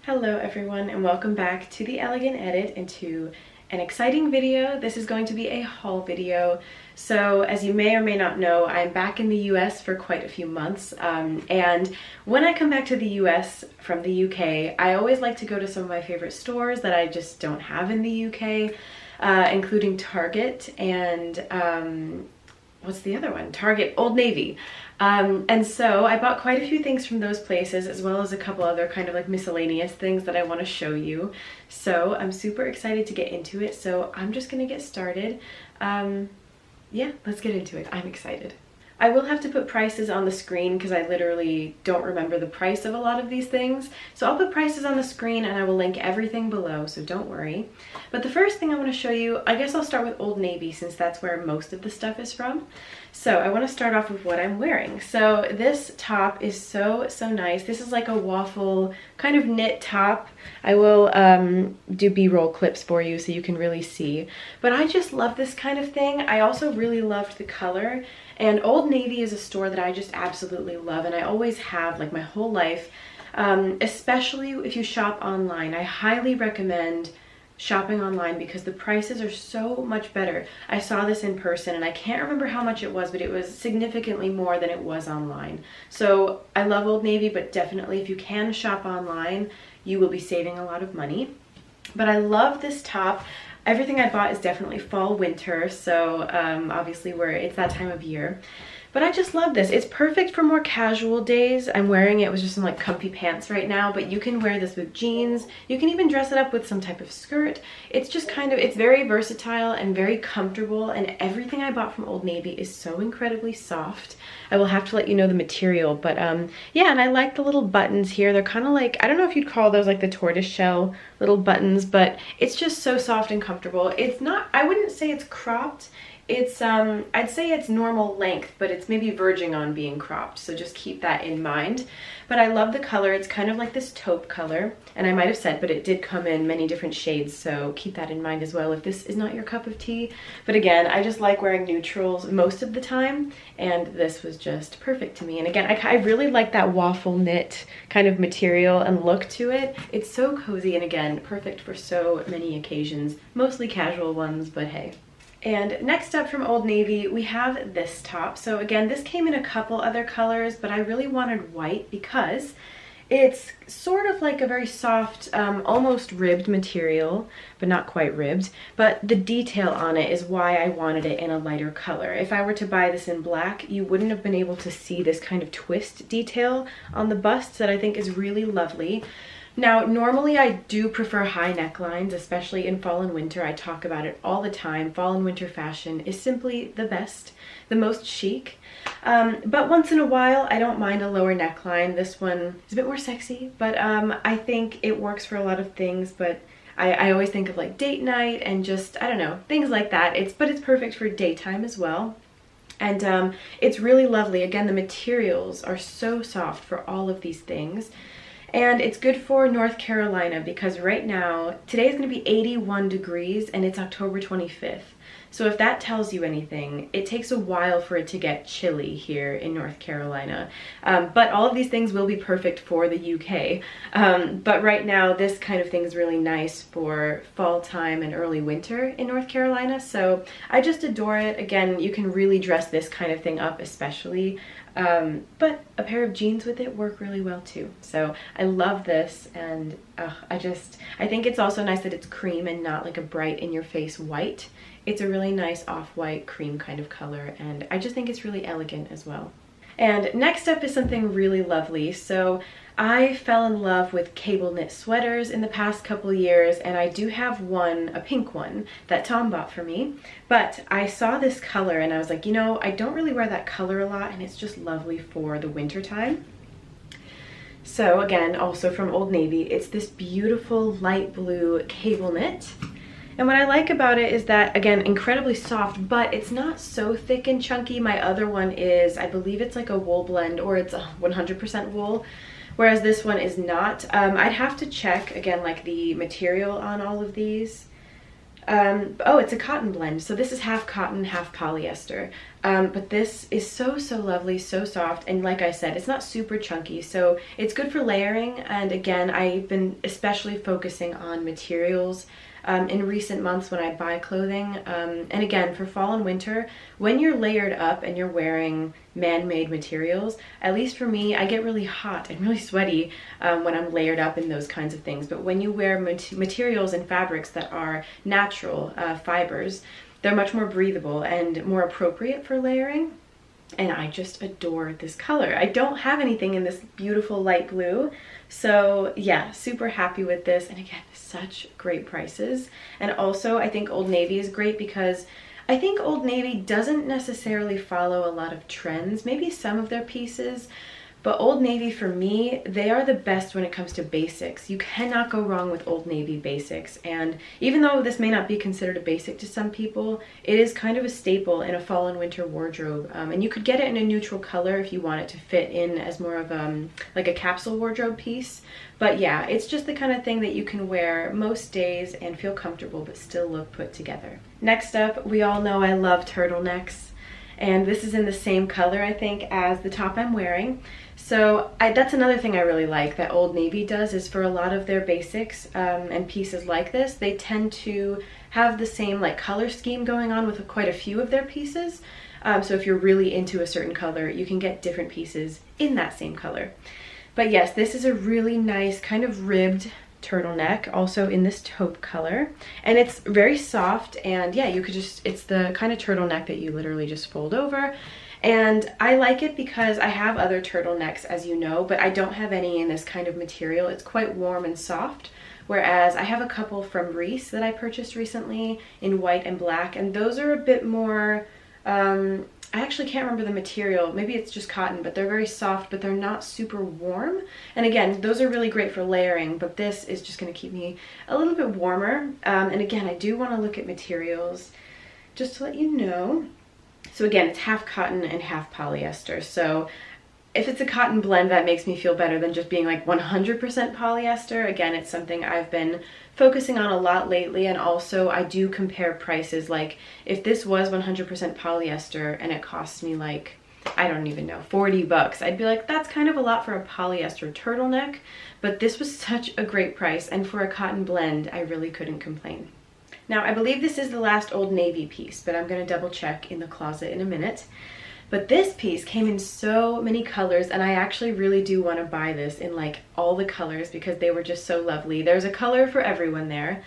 Hello everyone and welcome back to the Elegant Edit and to an exciting video. This is going to be a haul video. So as you may or may not know, I'm back in the US for quite a few months, and when I come back to the US from the UK, I always like to go to some of my favorite stores that I just don't have in the UK, including Target and what's the other one? Target, Old Navy. And so I bought quite a few things from those places, as well as a couple other kind of like miscellaneous things that I want to show you. So I'm super excited to get into it. So I'm just going to get started. Yeah, let's get into it. I'm excited. I will have to put prices on the screen because I literally don't remember the price of a lot of these things. So I'll put prices on the screen and I will link everything below, so don't worry. But the first thing I want to show you, I guess I'll start with Old Navy since that's where most of the stuff is from. So I want to start off with what I'm wearing. So this top is so nice. This is like a waffle kind of knit top. I will do B-roll clips for you so you can really see. But I just love this kind of thing. I also really loved the color. And Old Navy is a store that I just absolutely love, and I always have, like, my whole life, especially if you shop online. I highly recommend shopping online because the prices are so much better. I saw this in person and I can't remember how much it was, but it was significantly more than it was online. So I love Old Navy, but definitely if you can shop online, you will be saving a lot of money. But I love this top. Everything I bought is definitely fall winter, so obviously it's that time of year. But I just love this. It's perfect for more casual days. I'm wearing it with just some like comfy pants right now, but you can wear this with jeans. You can even dress it up with some type of skirt. It's just kind of, it's very versatile and very comfortable, and everything I bought from Old Navy is so incredibly soft. I will have to let you know the material, but yeah, and I like the little buttons here. They're kind of like, I don't know if you'd call those like the tortoise shell little buttons, but it's just so soft and comfortable. It's not, I wouldn't say it's cropped. It's, I'd say it's normal length, but it's maybe verging on being cropped, so just keep that in mind. But I love the color. It's kind of like this taupe color, and I might have said, but it did come in many different shades, so keep that in mind as well if this is not your cup of tea. But again, I just like wearing neutrals most of the time, and this was just perfect to me. And again, I really like that waffle knit kind of material and look to it. It's so cozy, and again, perfect for so many occasions, mostly casual ones, but hey. And next up from Old Navy, we have this top. So again, this came in a couple other colors, but I really wanted white because it's sort of like a very soft, almost ribbed material, but not quite ribbed. But the detail on it is why I wanted it in a lighter color. If I were to buy this in black, you wouldn't have been able to see this kind of twist detail on the bust that I think is really lovely. Now, normally I do prefer high necklines, especially in fall and winter. I talk about it all the time. Fall and winter fashion is simply the best, the most chic. But once in a while, I don't mind a lower neckline. This one is a bit more sexy, but I think it works for a lot of things. But I always think of like date night and just, I don't know, things like that. But it's perfect for daytime as well. And it's really lovely. Again, the materials are so soft for all of these things. And it's good for North Carolina because right now, today is going to be 81 degrees and it's October 25th. So if that tells you anything, it takes a while for it to get chilly here in North Carolina. But all of these things will be perfect for the UK. But right now, this kind of thing is really nice for fall time and early winter in North Carolina. So I just adore it. Again, you can really dress this kind of thing up especially. But a pair of jeans with it work really well too. So I love this, and I think it's also nice that it's cream and not like a bright in your face white. It's a really nice off-white cream kind of color, and I just think it's really elegant as well. And next up is something really lovely. So I fell in love with cable knit sweaters in the past couple years, and I do have one, a pink one, that Tom bought for me. But I saw this color and I was like, you know, I don't really wear that color a lot, and it's just lovely for the winter time. So again, also from Old Navy, it's this beautiful light blue cable knit. And what I like about it is that, again, incredibly soft, but it's not so thick and chunky. My other one is, I believe it's like a wool blend, or it's 100% wool, whereas this one is not. I'd have to check, again, like the material on all of these. Oh, it's a cotton blend. So this is half cotton, half polyester. But this is so, so lovely, so soft. And like I said, it's not super chunky. So it's good for layering. And again, I've been especially focusing on materials in recent months when I buy clothing. And again, for fall and winter, when you're layered up and you're wearing man-made materials, at least for me, I get really hot and really sweaty when I'm layered up in those kinds of things. But when you wear materials and fabrics that are natural fibers, they're much more breathable and more appropriate for layering. And I just adore this color. I don't have anything in this beautiful light blue. So yeah, super happy with this. And again, such great prices. And also I think Old Navy is great because I think Old Navy doesn't necessarily follow a lot of trends, maybe some of their pieces, but Old Navy for me, they are the best when it comes to basics. You cannot go wrong with Old Navy basics. And even though this may not be considered a basic to some people, it is kind of a staple in a fall and winter wardrobe. And you could get it in a neutral color if you want it to fit in as more of like a capsule wardrobe piece. But yeah, it's just the kind of thing that you can wear most days and feel comfortable but still look put together. Next up, we all know I love turtlenecks. And this is in the same color, I think, as the top I'm wearing. So that's another thing I really like that Old Navy does, is for a lot of their basics and pieces like this, they tend to have the same like color scheme going on with quite a few of their pieces. So if you're really into a certain color, you can get different pieces in that same color. But yes, this is a really nice kind of ribbed turtleneck, also in this taupe color, and it's very soft. And yeah, you could just, it's the kind of turtleneck that you literally just fold over. And I like it because I have other turtlenecks, as you know, but I don't have any in this kind of material. It's quite warm and soft, whereas I have a couple from Reese that I purchased recently in white and black, and those are a bit more I actually can't remember the material. Maybe it's just cotton, but they're very soft, but they're not super warm. And again, those are really great for layering, but this is just going to keep me a little bit warmer. And again, I do want to look at materials just to let you know. So again, it's half cotton and half polyester. So if it's a cotton blend, that makes me feel better than just being like 100% polyester. Again, it's something I've been focusing on a lot lately, and also I do compare prices. Like if this was 100% polyester and it cost me like, I don't even know, 40 bucks, I'd be like, that's kind of a lot for a polyester turtleneck, but this was such a great price, and for a cotton blend, I really couldn't complain. Now, I believe this is the last Old Navy piece, but I'm gonna double check in the closet in a minute. But this piece came in so many colors, and I actually really do want to buy this in like all the colors because they were just so lovely. There's a color for everyone there,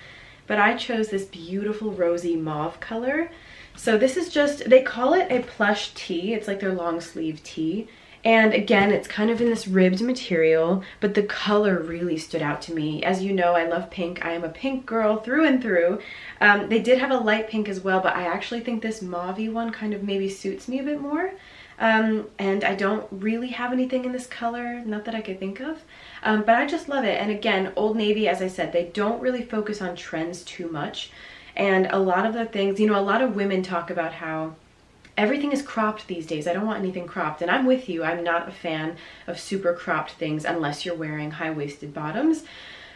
but I chose this beautiful rosy mauve color. So this is just, they call it a plush tee. It's like their long sleeve tee. And again, it's kind of in this ribbed material, but the color really stood out to me. As you know, I love pink. I am a pink girl through and through. They did have a light pink as well, but I actually think this mauve-y one kind of maybe suits me a bit more. And I don't really have anything in this color, not that I could think of, but I just love it. And again, Old Navy, as I said, they don't really focus on trends too much. And a lot of the things, you know, a lot of women talk about how everything is cropped these days. I don't want anything cropped. And I'm with you. I'm not a fan of super cropped things unless you're wearing high-waisted bottoms.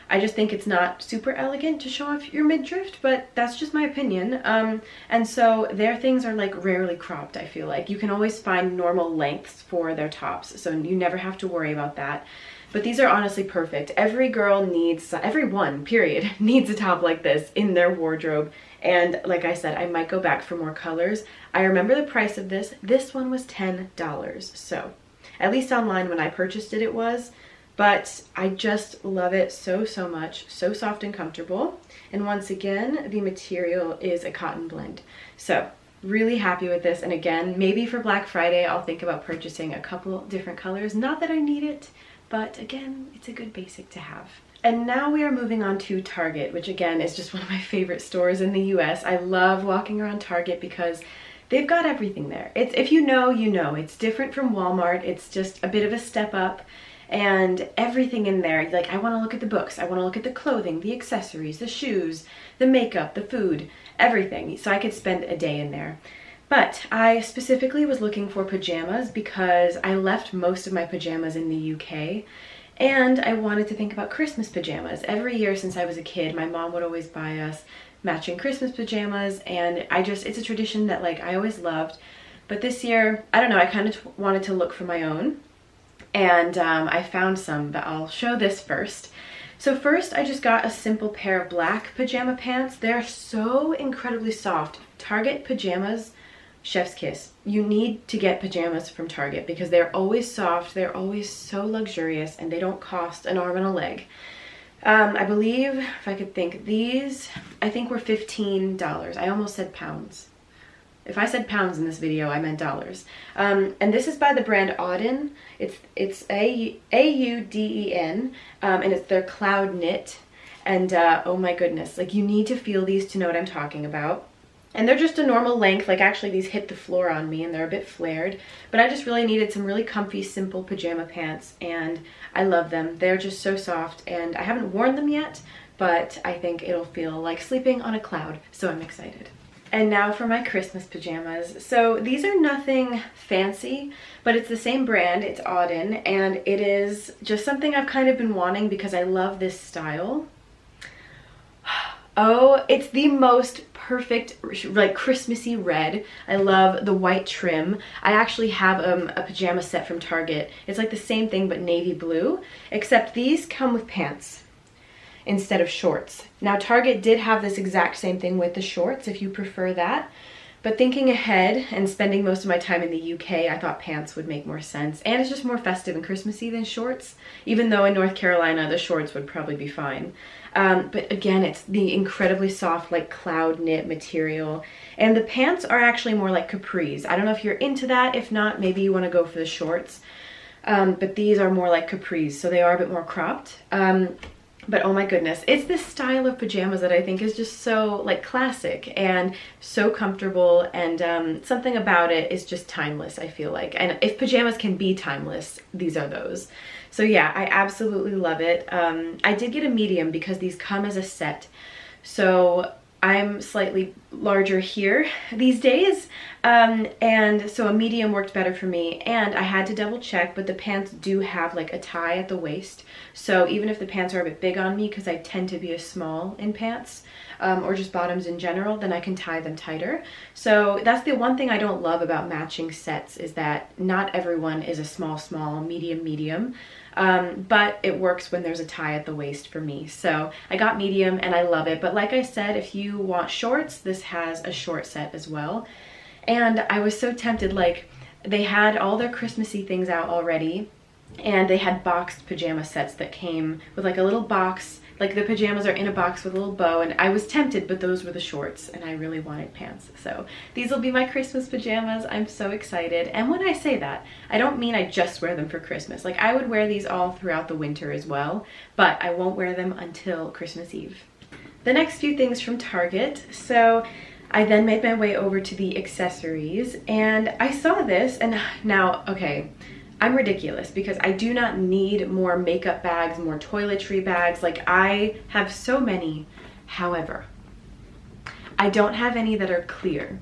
I just think it's not super elegant to show off your midriff, but that's just my opinion. And so their things are like rarely cropped, I feel like. You can always find normal lengths for their tops, so you never have to worry about that. But these are honestly perfect. Every girl needs, everyone, period, needs a top like this in their wardrobe. And like I said, I might go back for more colors. I remember the price of this. This one was $10. So at least online when I purchased it, it was. But I just love it so, so much. So soft and comfortable. And once again, the material is a cotton blend. So really happy with this. And again, maybe for Black Friday, I'll think about purchasing a couple different colors. Not that I need it, but again, it's a good basic to have. And now we are moving on to Target, which again is just one of my favorite stores in the US. I love walking around Target because they've got everything there. If you know, you know. It's different from Walmart. It's just a bit of a step up, and everything in there. Like, I want to look at the books. I want to look at the clothing, the accessories, the shoes, the makeup, the food, everything. So I could spend a day in there. But I specifically was looking for pajamas because I left most of my pajamas in the UK. And I wanted to think about Christmas pajamas. Every year since I was a kid, my mom would always buy us matching Christmas pajamas, and it's a tradition that like I always loved. But this year, I don't know, I kind of wanted to look for my own, and I found some, but I'll show this first. So first, I just got a simple pair of black pajama pants. They're so incredibly soft. Target pajamas, chef's kiss. You need to get pajamas from Target because they're always soft, they're always so luxurious, and they don't cost an arm and a leg. I believe, if I could think, these, I think were $15. I almost said pounds. If I said pounds in this video, I meant dollars. And this is by the brand Auden. It's A-U-D-E-N, and it's their cloud knit. And oh my goodness, like you need to feel these to know what I'm talking about. And they're just a normal length, like actually these hit the floor on me and they're a bit flared, but I just really needed some really comfy, simple pajama pants, and I love them. They're just so soft, and I haven't worn them yet, but I think it'll feel like sleeping on a cloud, so I'm excited. And now for my Christmas pajamas. So these are nothing fancy, but it's the same brand, it's Auden, and it is just something I've kind of been wanting because I love this style. Oh, it's the most perfect, like Christmassy red. I love the white trim. I actually have a pajama set from Target. It's like the same thing but navy blue, except these come with pants instead of shorts. Now Target did have this exact same thing with the shorts if you prefer that. But thinking ahead and spending most of my time in the UK, I thought pants would make more sense. And it's just more festive and Christmassy than shorts, even though in North Carolina, the shorts would probably be fine. But again, it's the incredibly soft, like cloud knit material. And the pants are actually more like capris. I don't know if you're into that. If not, maybe you want to go for the shorts. But these are more like capris, so they are a bit more cropped. But oh my goodness, it's this style of pajamas that I think is just so like classic and so comfortable, and something about it is just timeless, I feel like. And if pajamas can be timeless, these are those. So yeah, I absolutely love it. I did get a medium because these come as a set. So I'm slightly larger here these days, and so a medium worked better for me, and I had to double check, but the pants do have like a tie at the waist, so even if the pants are a bit big on me, because I tend to be a small in pants, or just bottoms in general, then I can tie them tighter. So that's the one thing I don't love about matching sets, is that not everyone is a small, medium, but it works when there's a tie at the waist for me. So I got medium and I love it. But like I said, if you want shorts, this has a short set as well. And I was so tempted, like they had all their Christmassy things out already, and they had boxed pajama sets that came with like a little box, like the pajamas are in a box with a little bow, and I was tempted, but those were the shorts and I really wanted pants. So these will be my Christmas pajamas. I'm so excited. And when I say that, I don't mean I just wear them for Christmas. Like I would wear these all throughout the winter as well, but I won't wear them until Christmas Eve. The next few things from Target. So I then made my way over to the accessories, and I saw this, and now, okay, I'm ridiculous because I do not need more makeup bags, more toiletry bags. Like I have so many. However, I don't have any that are clear.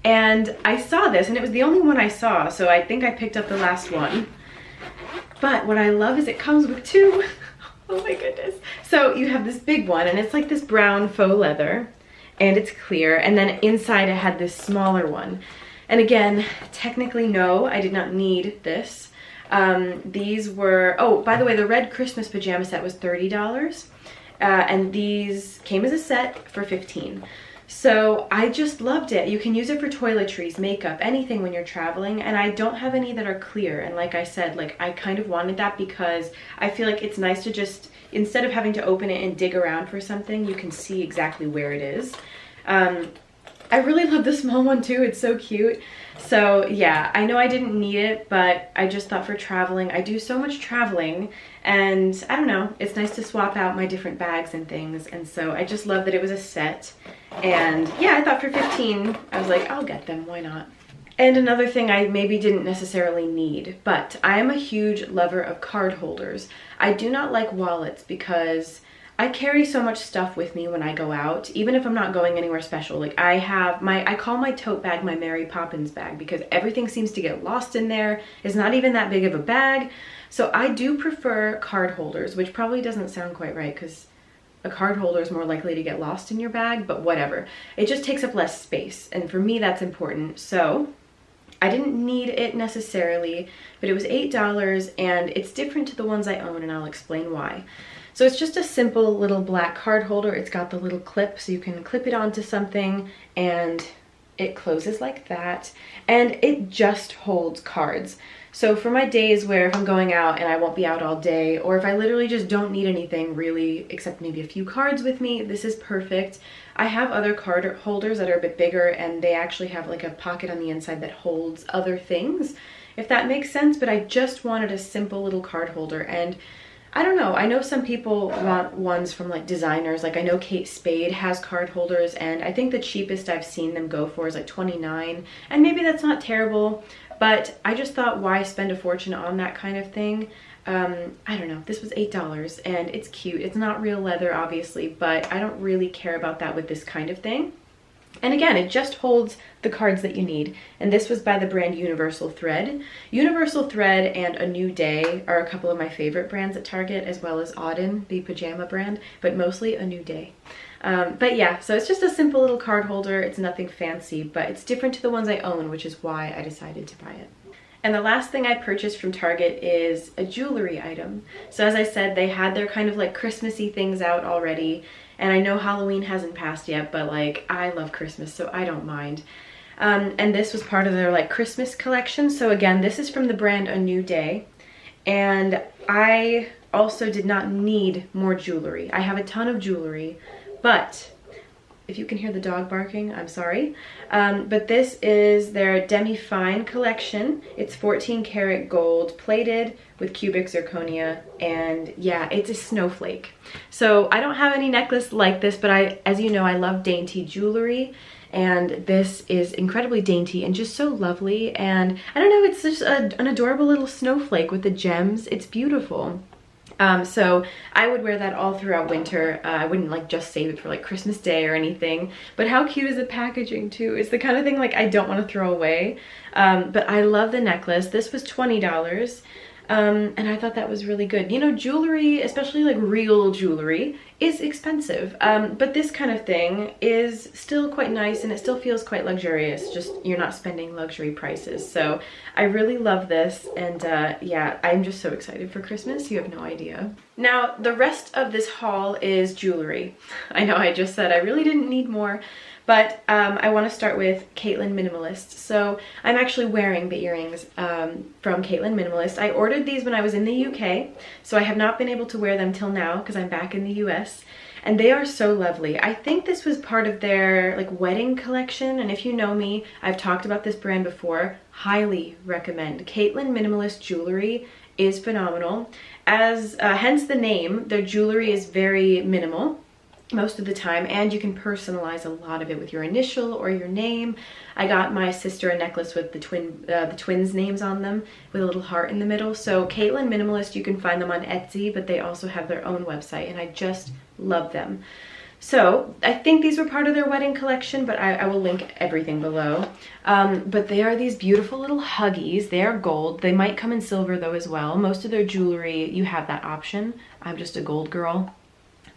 And I saw this, and it was the only one I saw, so I think I picked up the last one. But what I love is it comes with two. Oh my goodness. So you have this big one, and it's like this brown faux leather, and it's clear. And then inside it had this smaller one. And again, technically no, I did not need this. These were, oh, by the way, the red Christmas pajama set was $30, and these came as a set for $15. So I just loved it. You can use it for toiletries, makeup, anything when you're traveling, and I don't have any that are clear. And like I said, like I kind of wanted that because I feel like it's nice to just, instead of having to open it and dig around for something, you can see exactly where it is. I really love the small one too, it's so cute. So yeah, I know I didn't need it, but I just thought for traveling, I do so much traveling, and I don't know, it's nice to swap out my different bags and things, and so I just love that it was a set. And yeah, I thought for 15, I was like, I'll get them, why not? And another thing I maybe didn't necessarily need, but I am a huge lover of card holders. I do not like wallets because I carry so much stuff with me when I go out, even if I'm not going anywhere special. Like I call my tote bag my Mary Poppins bag because everything seems to get lost in there. It's not even that big of a bag, So I do prefer card holders, which probably doesn't sound quite right because a card holder is more likely to get lost in your bag, but whatever. It just takes up less space, and for me that's important. So I didn't need it necessarily, but it was $8 and it's different to the ones I own, and I'll explain why. So it's just a simple little black card holder. It's got the little clip so you can clip it onto something and it closes like that, and it just holds cards. So for my days where if I'm going out and I won't be out all day, or if I literally just don't need anything really except maybe a few cards with me, this is perfect. I have other card holders that are a bit bigger and they actually have like a pocket on the inside that holds other things, if that makes sense, but I just wanted a simple little card holder. And I don't know, I know some people want ones from like designers, like I know Kate Spade has card holders, and I think the cheapest I've seen them go for is like $29, and maybe that's not terrible, but I just thought, why spend a fortune on that kind of thing? I don't know, this was $8 and it's cute. It's not real leather obviously, but I don't really care about that with this kind of thing. And again, it just holds the cards that you need. And this was by the brand Universal Thread. Universal Thread and A New Day are a couple of my favorite brands at Target, as well as Auden, the pajama brand, but mostly A New Day. But yeah, so it's just a simple little card holder. It's nothing fancy, but it's different to the ones I own, which is why I decided to buy it. And the last thing I purchased from Target is a jewelry item. So as I said, they had their kind of like Christmassy things out already. And I know Halloween hasn't passed yet, but like I love Christmas, so I don't mind. And this was part of their like Christmas collection. So again, this is from the brand A New Day. And I also did not need more jewelry. I have a ton of jewelry, but if you can hear the dog barking, I'm sorry. But this is their Demi-Fine collection. It's 14 karat gold plated with cubic zirconia, and yeah, it's a snowflake. So I don't have any necklace like this, but as you know, I love dainty jewelry, and this is incredibly dainty and just so lovely. And I don't know, it's just an adorable little snowflake with the gems. It's beautiful. So I would wear that all throughout winter. I wouldn't like just save it for like Christmas Day or anything, but how cute is the packaging too? It's the kind of thing like I don't want to throw away. But I love the necklace. This was $20. And I thought that was really good. You know, jewelry, especially like real jewelry, is expensive. But this kind of thing is still quite nice and it still feels quite luxurious. Just you're not spending luxury prices. So I really love this, and yeah, I'm just so excited for Christmas. You have no idea. Now, the rest of this haul is jewelry. I know I just said I really didn't need more. But I want to start with Caitlyn Minimalist. So I'm actually wearing the earrings from Caitlyn Minimalist. I ordered these when I was in the UK, so I have not been able to wear them till now because I'm back in the US. And they are so lovely. I think this was part of their like wedding collection. And if you know me, I've talked about this brand before. Highly recommend. Caitlyn Minimalist jewelry is phenomenal. As hence the name, their jewelry is very minimal most of the time, and you can personalize a lot of it with your initial or your name. I got my sister a necklace with the twins' names on them with a little heart in the middle. So Caitlyn Minimalist, you can find them on Etsy, but they also have their own website, and I just love them. So I think these were part of their wedding collection, but I will link everything below. But they are these beautiful little huggies. They are gold. They might come in silver though as well. Most of their jewelry, you have that option. I'm just a gold girl.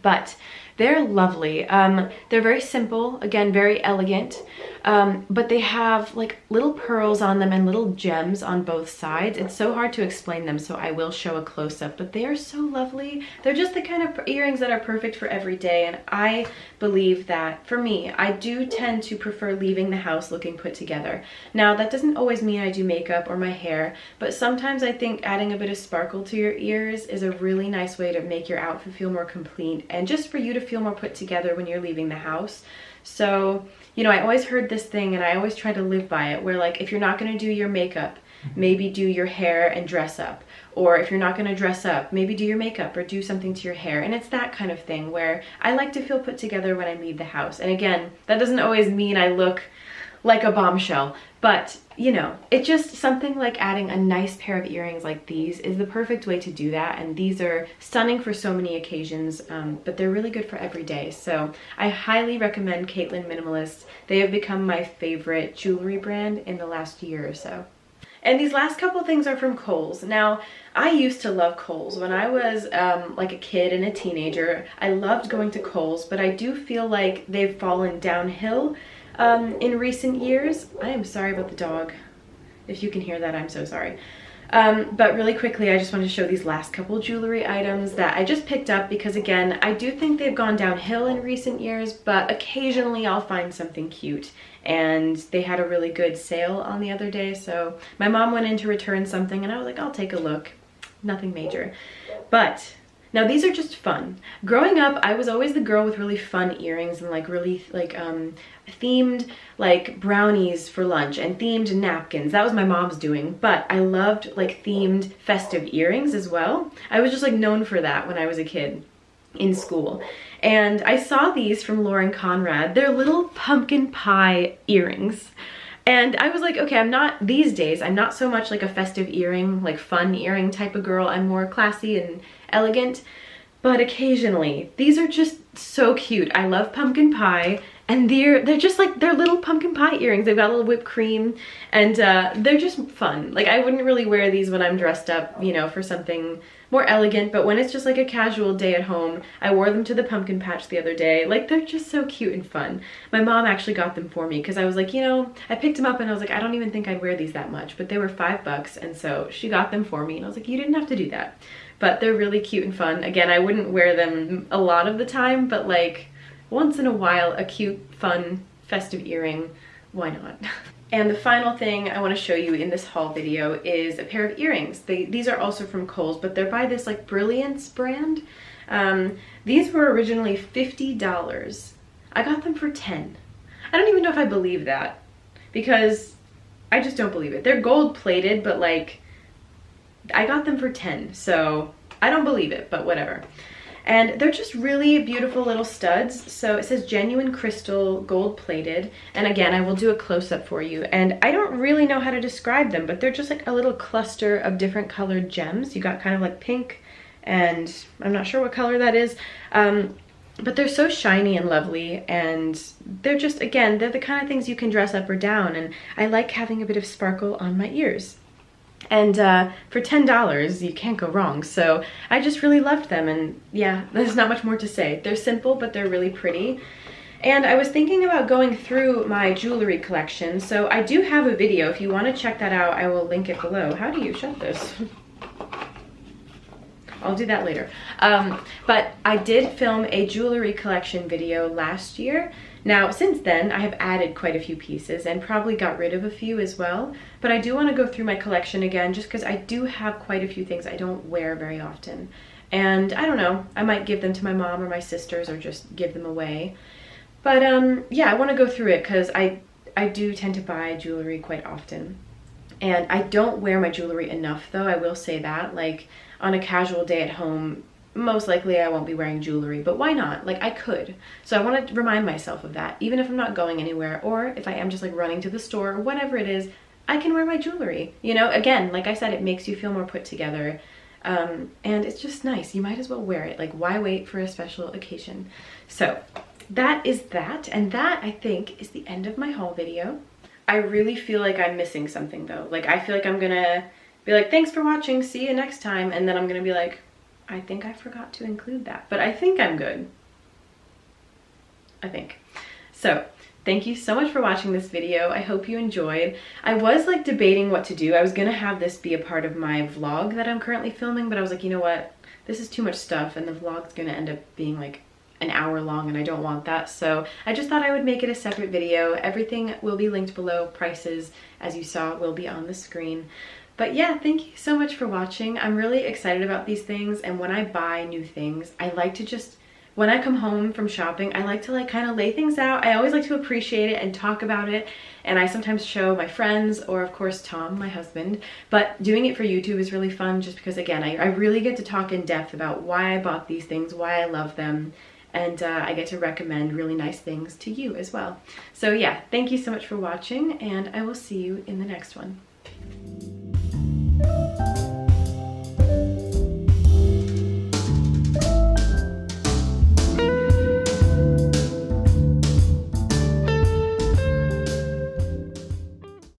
But they're lovely. They're very simple, again, very elegant, but they have like little pearls on them and little gems on both sides. It's so hard to explain them, so I will show a close-up, but they are so lovely. They're just the kind of earrings that are perfect for every day, and I believe that for me, I do tend to prefer leaving the house looking put together. Now, that doesn't always mean I do makeup or my hair, but sometimes I think adding a bit of sparkle to your ears is a really nice way to make your outfit feel more complete and just for you to feel more put together when you're leaving the house. So, you know, I always heard this thing and I always try to live by it, where like if you're not going to do your makeup, maybe do your hair and dress up. Or if you're not going to dress up, maybe do your makeup or do something to your hair. And it's that kind of thing where I like to feel put together when I leave the house. And again, that doesn't always mean I look like a bombshell, but you know, it's just something like adding a nice pair of earrings like these is the perfect way to do that. And these are stunning for so many occasions, but they're really good for every day. So I highly recommend Caitlyn Minimalist. They have become my favorite jewelry brand in the last year or so. And these last couple things are from Kohls. Now, I used to love Kohls. When I was like a kid and a teenager, I loved going to Kohls, but I do feel like they've fallen downhill in recent years. I am sorry about the dog. If you can hear that, I'm so sorry. But really quickly, I just wanted to show these last couple jewelry items that I just picked up because, again, I do think they've gone downhill in recent years, but occasionally I'll find something cute. And they had a really good sale on the other day, so my mom went in to return something and I was like, I'll take a look. Nothing major. But now these are just fun. Growing up, I was always the girl with really fun earrings and like really like themed like brownies for lunch and themed napkins. That was my mom's doing, but I loved like themed festive earrings as well. I was just like known for that when I was a kid in school. And I saw these from Lauren Conrad. They're little pumpkin pie earrings. And I was like, okay, I'm not, these days, I'm not so much like a festive earring, like fun earring type of girl. I'm more classy and elegant. But occasionally, these are just so cute. I love pumpkin pie. And they're just like, they're little pumpkin pie earrings. They've got a little whipped cream and they're just fun. Like I wouldn't really wear these when I'm dressed up, you know, for something more elegant, but when it's just like a casual day at home, I wore them to the pumpkin patch the other day. Like they're just so cute and fun. My mom actually got them for me because I was like, you know, I picked them up and I was like, I don't even think I'd wear these that much, but they were $5 and so she got them for me and I was like, you didn't have to do that. But they're really cute and fun. Again, I wouldn't wear them a lot of the time, but like once in a while, a cute, fun, festive earring, why not? And the final thing I want to show you in this haul video is a pair of earrings. These are also from Kohls, but they're by this like Brilliance brand. These were originally $50. I got them for $10. I don't even know if I believe that because I just don't believe it. They're gold plated, but like I got them for $10, so I don't believe it, but whatever. And they're just really beautiful little studs. So it says genuine crystal, gold plated. And again, I will do a close-up for you. And I don't really know how to describe them, but they're just like a little cluster of different colored gems. You got kind of like pink, and I'm not sure what color that is. But they're so shiny and lovely, and they're just, again, they're the kind of things you can dress up or down. And I like having a bit of sparkle on my ears. And for $10, you can't go wrong. So I just really loved them, and yeah, there's not much more to say. They're simple, but they're really pretty. And I was thinking about going through my jewelry collection. So I do have a video. If you want to check that out, I will link it below. How do you shut this? I'll do that later. But I did film a jewelry collection video last year. Now, since then, I have added quite a few pieces and probably got rid of a few as well. But I do want to go through my collection again just because I do have quite a few things I don't wear very often. And I don't know, I might give them to my mom or my sisters or just give them away. But yeah, I want to go through it because I do tend to buy jewelry quite often. And I don't wear my jewelry enough though, I will say that. Like on a casual day at home, most likely I won't be wearing jewelry, but why not? Like I could. So I want to remind myself of that, even if I'm not going anywhere, or if I am just like running to the store or whatever it is, I can wear my jewelry. You know, again, like I said, it makes you feel more put together. And it's just nice. You might as well wear it. Like why wait for a special occasion? So that is that. And that I think is the end of my haul video. I really feel like I'm missing something though. Like I feel like I'm gonna be like, thanks for watching, see you next time. And then I'm gonna be like, I think I forgot to include that, but I think I'm good. I think. So thank you so much for watching this video. I hope you enjoyed. I was like debating what to do. I was gonna have this be a part of my vlog that I'm currently filming, but I was like, you know what? This is too much stuff and the vlog's gonna end up being like an hour long and I don't want that. So I just thought I would make it a separate video. Everything will be linked below. Prices, as you saw, will be on the screen. But yeah, thank you so much for watching. I'm really excited about these things, and when I buy new things, I like to just, when I come home from shopping, I like to like kind of lay things out. I always like to appreciate it and talk about it, and I sometimes show my friends or of course Tom, my husband, but doing it for YouTube is really fun just because again, I really get to talk in depth about why I bought these things, why I love them, and I get to recommend really nice things to you as well. So yeah, thank you so much for watching, and I will see you in the next one.